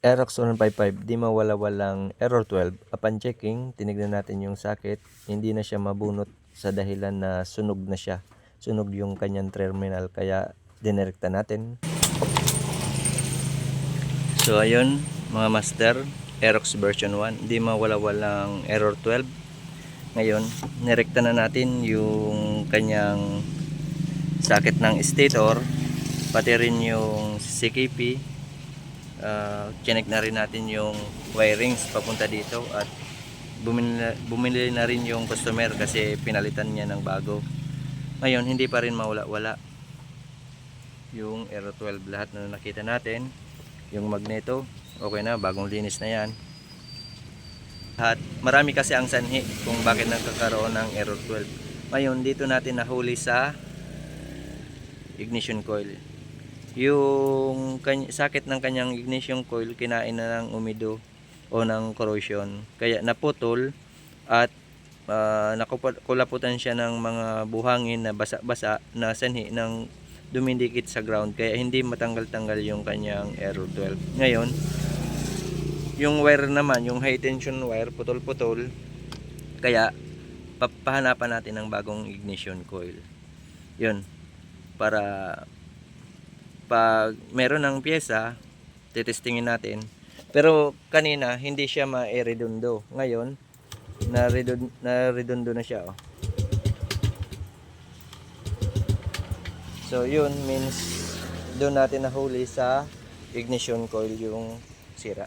Aerox 155, di mawala-walang error 12. Upon checking, tinignan natin yung socket, hindi na siya mabunot sa dahilan na sunog na siya. Sunog yung kanyang terminal, kaya dinirekta natin. So ayun mga master, Aerox version 1, di mawala-walang error 12. Ngayon, nirekta na natin yung kanyang socket ng stator, pati rin yung CKP. Chinek na rin natin yung wirings papunta dito at bumili na rin yung customer kasi pinalitan niya ng bago. Ngayon hindi pa rin mawala-wala yung error 12. Lahat na nakita natin, yung magneto okay na, bagong linis na yan. At marami kasi ang sanhi kung bakit nagkakaroon ng error 12. Ngayon dito natin nahuli sa ignition coil. Yung sakit ng kanyang ignition coil kinain na ng umido o ng corrosion, kaya naputol at nakulaputan siya ng mga buhangin na basa-basa na sanhi ng dumidikit sa ground, kaya hindi matanggal-tanggal yung kanyang error 12. Ngayon yung wire naman, yung high tension wire, putol-putol, kaya papahanapan natin ng bagong ignition coil. Yun, para pag meron ng pyesa, titestingin natin. Pero kanina hindi siya ma-redundo. Ngayon, na-redundo na siya. Oh. So yun means doon natin nahuli sa ignition coil yung sira.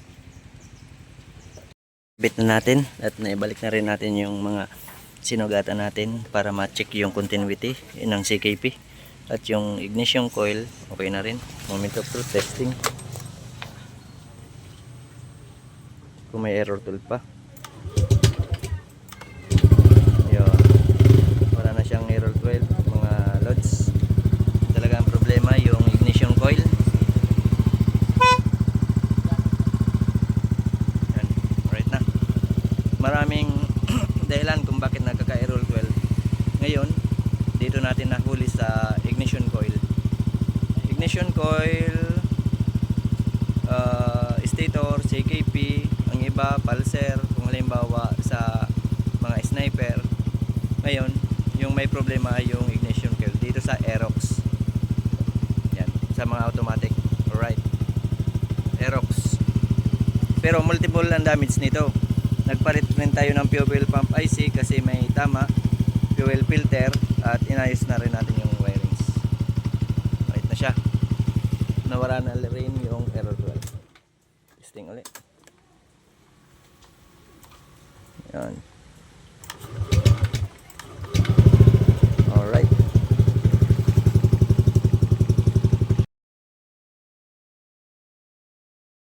Bit na natin at naibalik na rin natin yung mga sinugatan natin para ma-check yung continuity ng CKP. At yung ignition coil okay na rin. Moment of truth testing kung may error 12 pa. Yun, wala na siyang error 12 mga loads. Talaga ang problema yung ignition coil. Yan, right na. Maraming dahilan kung bakit nagkaka-error 12. Ngayon dito natin nahuli sa ignition coil. Ignition coil, stator, CKP, ang iba pulser kung halimbawa sa mga sniper. Ngayon yung may problema ay yung ignition coil dito sa Aerox. Yan, sa mga automatic. Alright, Aerox. Pero multiple ang damage nito. Nagpalit rin tayo ng fuel pump IC kasi may tama, fuel filter, at inayos na rin natin yung wirings. Right na siya. Nawala na rin yung error 12. Testing ulit. Yan.